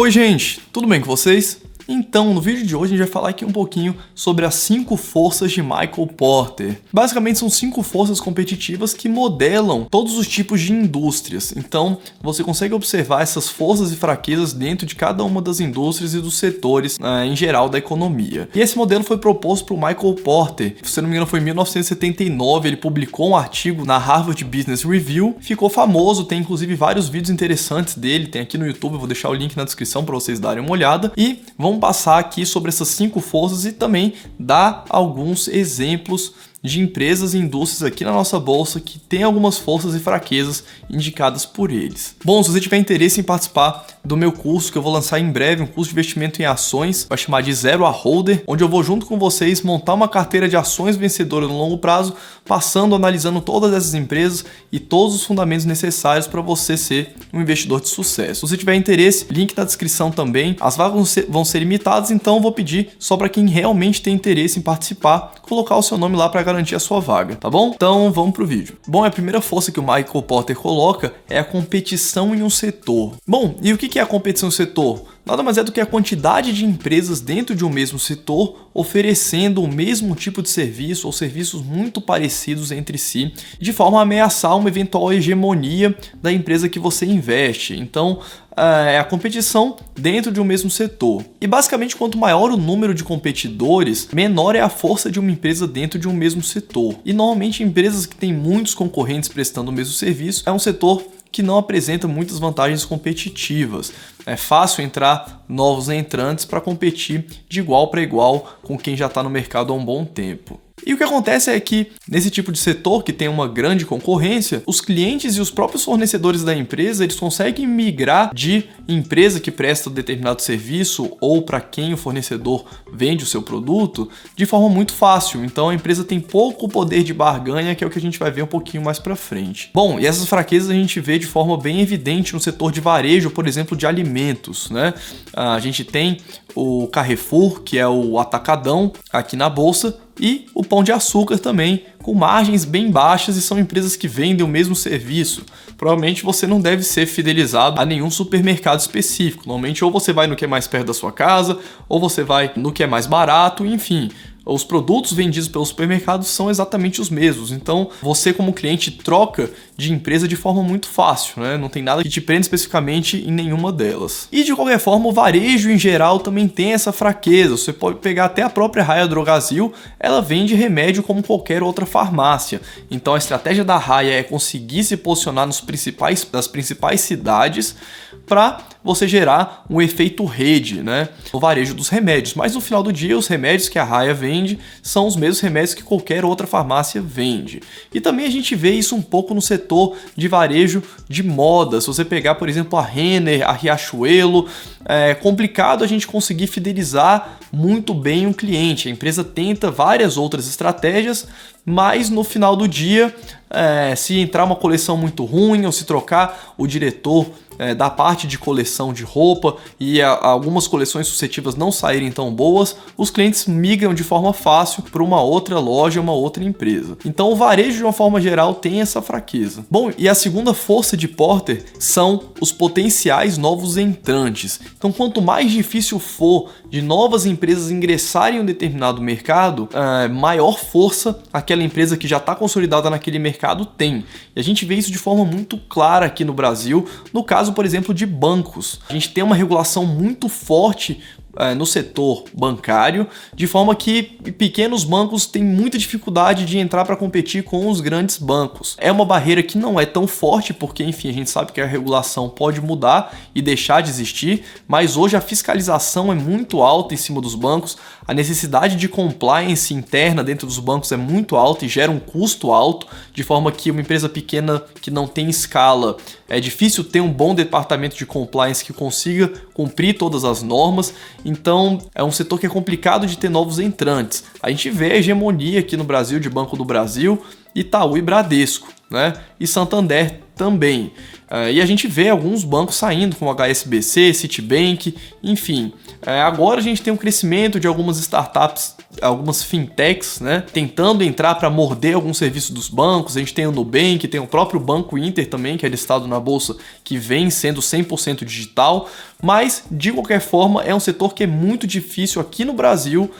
Oi gente, tudo bem com vocês? Então, no vídeo de hoje a gente vai falar aqui um pouquinho sobre as 5 forças de Michael Porter. Basicamente são 5 forças competitivas que modelam todos os tipos de indústrias. Então, você consegue observar essas forças e fraquezas dentro de cada uma das indústrias e dos setores em geral da economia. E esse modelo foi proposto por Michael Porter. Se não me engano foi em 1979, ele publicou um artigo na Harvard Business Review, ficou famoso, tem inclusive vários vídeos interessantes dele, tem aqui no YouTube, eu vou deixar o link na descrição para vocês darem uma olhada. E vamos passar aqui sobre essas 5 forças e também dar alguns exemplos de empresas e indústrias aqui na nossa bolsa que tem algumas forças e fraquezas indicadas por eles. Bom, se você tiver interesse em participar do meu curso que eu vou lançar em breve, um curso de investimento em ações, vai chamar de Zero a Holder, onde eu vou junto com vocês montar uma carteira de ações vencedoras no longo prazo, passando, analisando todas essas empresas e todos os fundamentos necessários para você ser um investidor de sucesso. Se você tiver interesse, link na descrição também. As vagas vão ser limitadas, então eu vou pedir só para quem realmente tem interesse em participar, colocar o seu nome lá para garantir a sua vaga, tá bom? Então vamos pro vídeo. Bom, a primeira força que o Michael Porter coloca é a competição em um setor. Bom, e o que é a competição em um setor? Nada mais é do que a quantidade de empresas dentro de um mesmo setor oferecendo o mesmo tipo de serviço ou serviços muito parecidos entre si, de forma a ameaçar uma eventual hegemonia da empresa que você investe. Então, é a competição dentro de um mesmo setor. E basicamente, quanto maior o número de competidores, menor é a força de uma empresa dentro de um mesmo setor. E normalmente empresas que têm muitos concorrentes prestando o mesmo serviço é um setor que não apresenta muitas vantagens competitivas. É fácil entrar novos entrantes para competir de igual para igual com quem já está no mercado há um bom tempo. E o que acontece é que, nesse tipo de setor que tem uma grande concorrência, os clientes e os próprios fornecedores da empresa, eles conseguem migrar de empresa que presta determinado serviço ou para quem o fornecedor vende o seu produto de forma muito fácil. Então a empresa tem pouco poder de barganha, que é o que a gente vai ver um pouquinho mais para frente. Bom, e essas fraquezas a gente vê de forma bem evidente no setor de varejo, por exemplo, de alimentos, né? A gente tem o Carrefour, que é o atacadão aqui na bolsa, e o Pão de Açúcar também, com margens bem baixas, e são empresas que vendem o mesmo serviço. Provavelmente você não deve ser fidelizado a nenhum supermercado específico. Normalmente ou você vai no que é mais perto da sua casa, ou você vai no que é mais barato, enfim. Os produtos vendidos pelos supermercados são exatamente os mesmos. Então, você como cliente troca de empresa de forma muito fácil, né? Não tem nada que te prenda especificamente em nenhuma delas. E de qualquer forma, o varejo em geral também tem essa fraqueza. Você pode pegar até a própria Raia Drogasil, ela vende remédio como qualquer outra farmácia. Então, a estratégia da Raia é conseguir se posicionar nas principais cidades para você gerar um efeito rede, né? No varejo dos remédios. Mas no final do dia, os remédios que a Raia vende são os mesmos remédios que qualquer outra farmácia vende. E também a gente vê isso um pouco no setor de varejo de moda. Se você pegar, por exemplo, a Renner, a Riachuelo, é complicado a gente conseguir fidelizar muito bem um cliente. A empresa tenta várias outras estratégias, mas no final do dia, se entrar uma coleção muito ruim ou se trocar o diretor da parte de coleção de roupa e algumas coleções suscetíveis não saírem tão boas, os clientes migram de forma fácil para uma outra loja, uma outra empresa. Então o varejo de uma forma geral tem essa fraqueza. Bom, e a segunda força de Porter são os potenciais novos entrantes. Então quanto mais difícil for de novas empresas ingressarem em um determinado mercado, maior força aquela empresa que já está consolidada naquele mercado tem. E a gente vê isso de forma muito clara aqui no Brasil, no caso, por exemplo, de bancos. A gente tem uma regulação muito forte no setor bancário, de forma que pequenos bancos têm muita dificuldade de entrar para competir com os grandes bancos. É uma barreira que não é tão forte, porque, enfim, a gente sabe que a regulação pode mudar e deixar de existir, mas hoje a fiscalização é muito alta em cima dos bancos, a necessidade de compliance interna dentro dos bancos é muito alta e gera um custo alto, de forma que uma empresa pequena que não tem escala, é difícil ter um bom departamento de compliance que consiga cumprir todas as normas. Então é um setor que é complicado de ter novos entrantes. A gente vê a hegemonia aqui no Brasil de Banco do Brasil, Itaú e Bradesco, né? E Santander também. E a gente vê alguns bancos saindo, como HSBC, Citibank, enfim. Agora a gente tem um crescimento de algumas startups algumas fintechs, né, tentando entrar para morder algum serviço dos bancos. A gente tem o Nubank, tem o próprio Banco Inter também, que é listado na bolsa, que vem sendo 100% digital, mas de qualquer forma é um setor que é muito difícil aqui no Brasil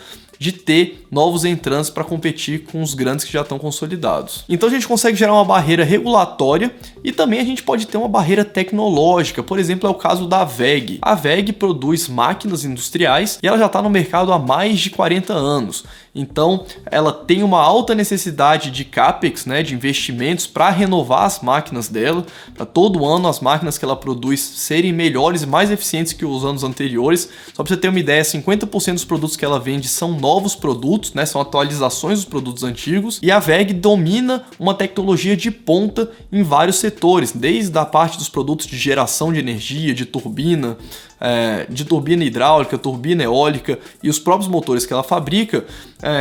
de ter novos entrantes para competir com os grandes que já estão consolidados. Então a gente consegue gerar uma barreira regulatória e também a gente pode ter uma barreira tecnológica. Por exemplo, é o caso da WEG. A WEG produz máquinas industriais e ela já está no mercado há mais de 40 anos. Então ela tem uma alta necessidade de CAPEX, né, de investimentos para renovar as máquinas dela, para todo ano as máquinas que ela produz serem melhores e mais eficientes que os anos anteriores. Só para você ter uma ideia, 50% dos produtos que ela vende são novos produtos, né, são atualizações dos produtos antigos, e a WEG domina uma tecnologia de ponta em vários setores, desde a parte dos produtos de geração de energia, de turbina hidráulica, turbina eólica, e os próprios motores que ela fabrica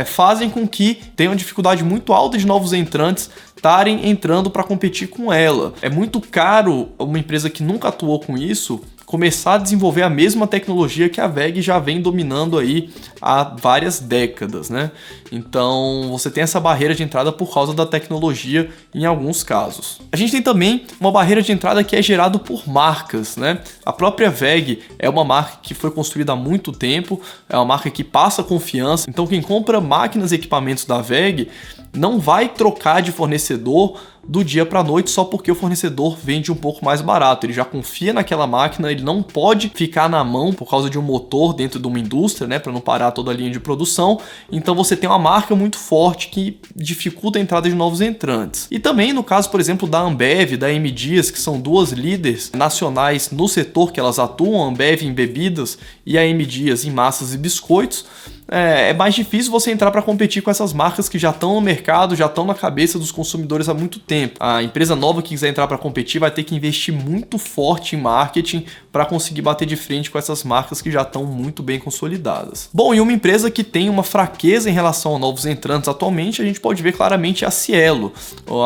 fazem com que tenha uma dificuldade muito alta de novos entrantes estarem entrando para competir com ela. É muito caro uma empresa que nunca atuou com isso começar a desenvolver a mesma tecnologia que a WEG já vem dominando aí há várias décadas, né? Então você tem essa barreira de entrada por causa da tecnologia em alguns casos. A gente tem também uma barreira de entrada que é gerada por marcas, né? A própria WEG é uma marca que foi construída há muito tempo, é uma marca que passa confiança, então quem compra máquinas e equipamentos da WEG não vai trocar de fornecedor do dia para a noite só porque o fornecedor vende um pouco mais barato. Ele já confia naquela máquina, ele não pode ficar na mão por causa de um motor dentro de uma indústria, né, para não parar toda a linha de produção. Então você tem uma marca muito forte que dificulta a entrada de novos entrantes. E também no caso, por exemplo, da Ambev, da M Dias, que são duas líderes nacionais no setor que elas atuam, a Ambev em bebidas e a M Dias em massas e biscoitos, é mais difícil você entrar para competir com essas marcas que já estão no mercado, já estão na cabeça dos consumidores há muito tempo. A empresa nova que quiser entrar para competir vai ter que investir muito forte em marketing para conseguir bater de frente com essas marcas que já estão muito bem consolidadas. Bom, e uma empresa que tem uma fraqueza em relação a novos entrantes atualmente, a gente pode ver claramente a Cielo.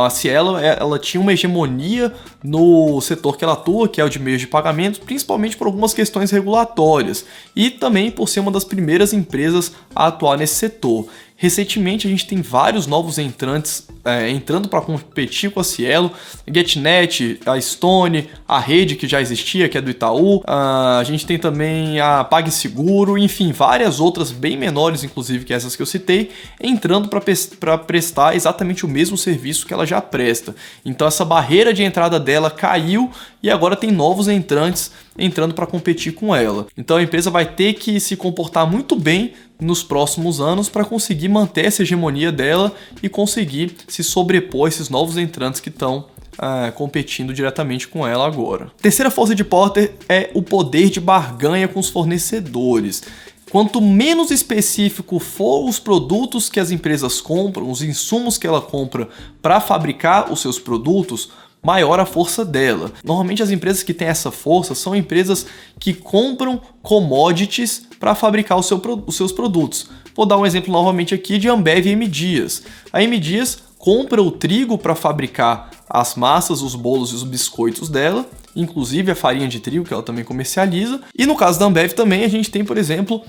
A Cielo, ela tinha uma hegemonia no setor que ela atua, que é o de meios de pagamento, principalmente por algumas questões regulatórias e também por ser uma das primeiras empresas a atuar nesse setor. Recentemente a gente tem vários novos entrantes entrando para competir com a Cielo, GetNet, a Stone, a Rede que já existia, que é do Itaú, a gente tem também a PagSeguro, enfim, várias outras bem menores, inclusive que essas que eu citei, entrando para prestar exatamente o mesmo serviço que ela já presta. Então essa barreira de entrada dela caiu e agora tem novos entrantes entrando para competir com ela. Então a empresa vai ter que se comportar muito bem nos próximos anos para conseguir manter essa hegemonia dela e conseguir se sobrepor a esses novos entrantes que estão competindo diretamente com ela agora. Terceira força de Porter é o poder de barganha com os fornecedores. Quanto menos específico for os produtos que as empresas compram, os insumos que ela compra para fabricar os seus produtos, maior a força dela. Normalmente as empresas que têm essa força são empresas que compram commodities para fabricar os seus produtos. Vou dar um exemplo novamente aqui de Ambev e M Dias. A M Dias compra o trigo para fabricar as massas, os bolos e os biscoitos dela, inclusive a farinha de trigo que ela também comercializa. E no caso da Ambev também a gente tem, por exemplo,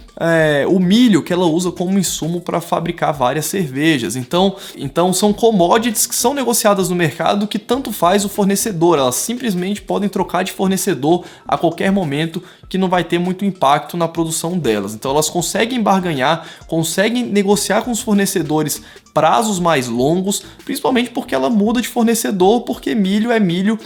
o milho que ela usa como insumo para fabricar várias cervejas. Então são commodities que são negociadas no mercado que tanto faz o fornecedor. Elas simplesmente podem trocar de fornecedor a qualquer momento, que não vai ter muito impacto na produção delas. Então elas conseguem barganhar, conseguem negociar com os fornecedores prazos mais longos, principalmente porque ela muda de fornecedor, porque milho é milho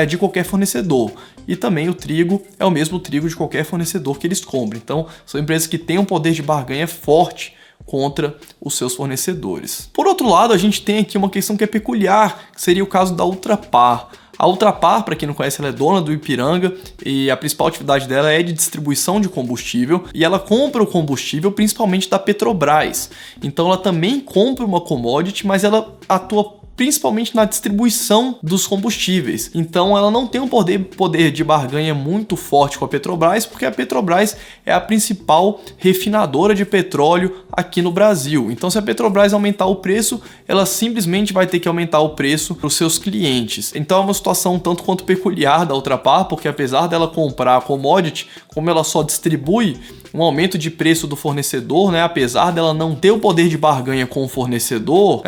de qualquer fornecedor. E também o trigo é o mesmo trigo de qualquer fornecedor que eles compram. Então são empresas que têm um poder de barganha forte contra os seus fornecedores. Por outro lado, a gente tem aqui uma questão que é peculiar, que seria o caso da Ultrapar. A Ultrapar, para quem não conhece, ela é dona do Ipiranga e a principal atividade dela é de distribuição de combustível e ela compra o combustível principalmente da Petrobras. Então ela também compra uma commodity, mas ela atua principalmente na distribuição dos combustíveis. Então ela não tem um poder de barganha muito forte com a Petrobras, porque a Petrobras é a principal refinadora de petróleo aqui no Brasil. Então se a Petrobras aumentar o preço, ela simplesmente vai ter que aumentar o preço para os seus clientes. Então é uma situação tanto quanto peculiar da Ultrapar, porque apesar dela comprar a commodity, como ela só distribui um aumento de preço do fornecedor, né, apesar dela não ter o poder de barganha com o fornecedor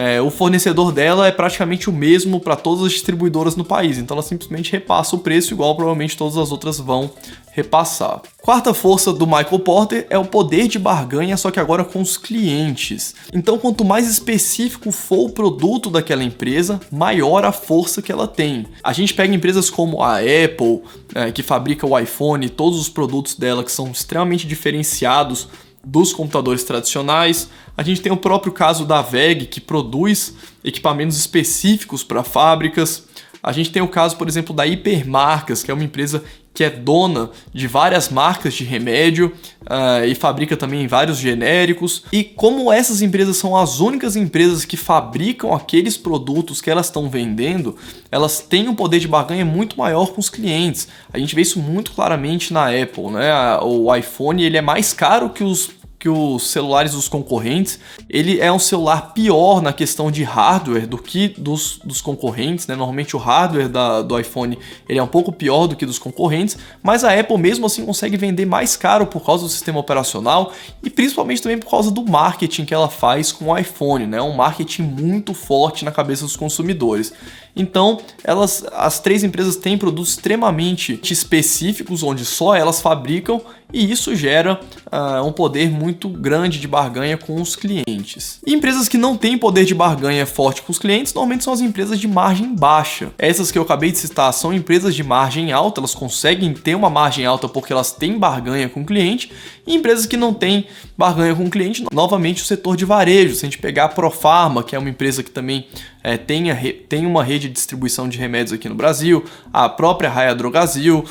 dela é praticamente o mesmo para todas as distribuidoras no país. Então ela simplesmente repassa o preço igual provavelmente todas as outras vão repassar. Quarta força do Michael Porter é o poder de barganha, só que agora com os clientes. Então, quanto mais específico for o produto daquela empresa, maior a força que ela tem. A gente pega empresas como a Apple, que fabrica o iPhone, todos os produtos dela que são extremamente diferenciados dos computadores tradicionais. A gente tem o próprio caso da VEG, que produz equipamentos específicos para fábricas. A gente tem o caso, por exemplo, da Hipermarcas, que é uma empresa que é dona de várias marcas de remédio e fabrica também vários genéricos. E como essas empresas são as únicas empresas que fabricam aqueles produtos que elas estão vendendo, elas têm um poder de barganha muito maior com os clientes. A gente vê isso muito claramente na Apple, né? O iPhone ele é mais caro que os celulares dos concorrentes. Ele é um celular pior na questão de hardware do que dos concorrentes, né? Normalmente o hardware do iPhone ele é um pouco pior do que dos concorrentes, mas a Apple mesmo assim consegue vender mais caro por causa do sistema operacional e principalmente também por causa do marketing que ela faz com o iPhone, né? Um marketing muito forte na cabeça dos consumidores. Então, as três empresas têm produtos extremamente específicos, onde só elas fabricam, e isso gera um poder muito grande de barganha com os clientes. E empresas que não têm poder de barganha forte com os clientes, normalmente são as empresas de margem baixa. Essas que eu acabei de citar são empresas de margem alta, elas conseguem ter uma margem alta porque elas têm barganha com o cliente, e empresas que não têm barganha com o cliente, novamente o setor de varejo. Se a gente pegar a Profarma, que é uma empresa que também tem uma rede de distribuição de remédios aqui no Brasil, a própria Raia Drogasil,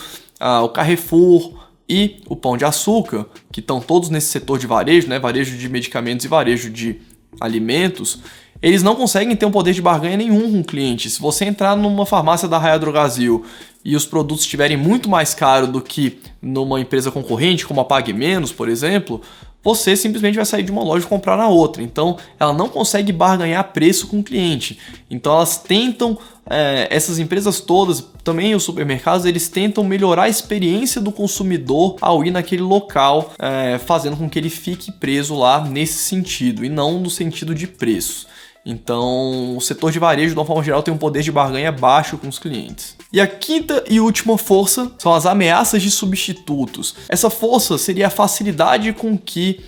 o Carrefour e o Pão de Açúcar, que estão todos nesse setor de varejo, né? Varejo de medicamentos e varejo de alimentos, eles não conseguem ter um poder de barganha nenhum com o cliente. Se você entrar numa farmácia da Raia Drogasil e os produtos estiverem muito mais caros do que numa empresa concorrente, como a Pague Menos, por exemplo, você simplesmente vai sair de uma loja e comprar na outra. Então, ela não consegue barganhar preço com o cliente. Então, elas tentam, essas empresas todas, também os supermercados, eles tentam melhorar a experiência do consumidor ao ir naquele local, fazendo com que ele fique preso lá nesse sentido, e não no sentido de preço. Então, o setor de varejo, de uma forma geral, tem um poder de barganha baixo com os clientes. E a quinta e última força são as ameaças de substitutos. Essa força seria a facilidade com que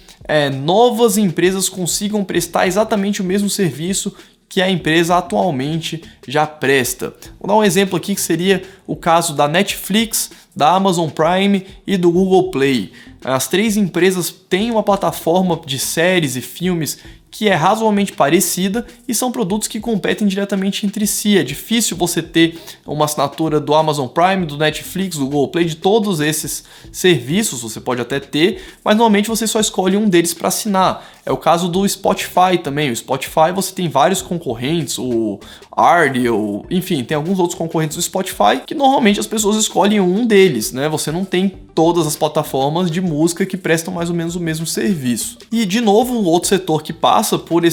novas empresas consigam prestar exatamente o mesmo serviço que a empresa atualmente já presta. Vou dar um exemplo aqui que seria o caso da Netflix, da Amazon Prime e do Google Play. As três empresas têm uma plataforma de séries e filmes que é razoavelmente parecida e são produtos que competem diretamente entre si. É difícil você ter uma assinatura do Amazon Prime, do Netflix, do Google Play, de todos esses serviços, você pode até ter, mas normalmente você só escolhe um deles para assinar. É o caso do Spotify também. O Spotify você tem vários concorrentes, o Audible, enfim, tem alguns outros concorrentes do Spotify que normalmente as pessoas escolhem um deles, né? Você não tem todas as plataformas de música que prestam mais ou menos o mesmo serviço. E, de novo, um outro setor que passa por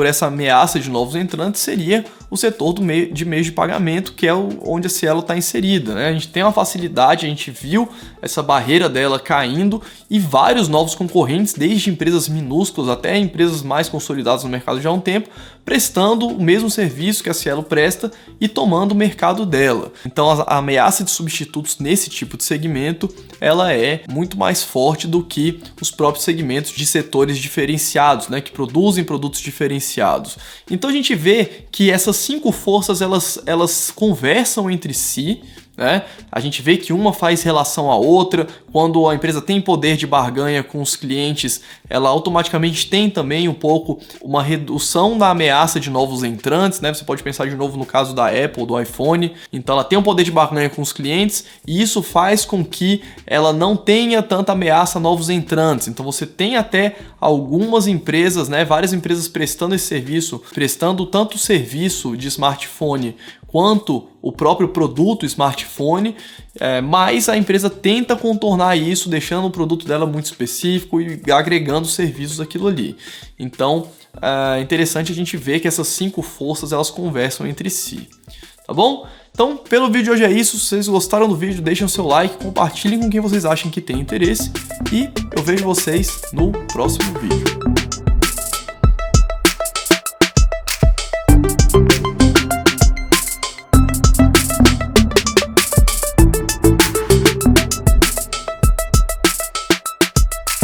essa ameaça de novos entrantes seria o setor de meios de pagamento, que é onde a Cielo está inserida, né? A gente tem uma facilidade, a gente viu essa barreira dela caindo e vários novos concorrentes, desde empresas minúsculas até empresas mais consolidadas no mercado já há um tempo, prestando o mesmo serviço que a Cielo presta e tomando o mercado dela. Então a ameaça de substitutos nesse tipo de segmento, ela é muito mais forte do que os próprios segmentos de setores diferenciados, né, que produzem produtos diferenciados. Então a gente vê que essas 5 forças elas conversam entre si, né? A gente vê que uma faz relação à outra. Quando a empresa tem poder de barganha com os clientes, ela automaticamente tem também um pouco uma redução da ameaça de novos entrantes, né? Você pode pensar de novo no caso da Apple, do iPhone. Então ela tem um poder de barganha com os clientes e isso faz com que ela não tenha tanta ameaça a novos entrantes. Então você tem até algumas empresas, né? Várias empresas prestando esse serviço, prestando tanto o serviço de smartphone quanto o próprio produto smartphone, mas a empresa tenta contornar isso, deixando o produto dela muito específico e agregando serviços àquilo ali. Então, é interessante a gente ver que essas 5 forças elas conversam entre si, tá bom? Então, pelo vídeo de hoje é isso. Se vocês gostaram do vídeo, deixem o seu like, compartilhem com quem vocês acham que tem interesse e eu vejo vocês no próximo vídeo.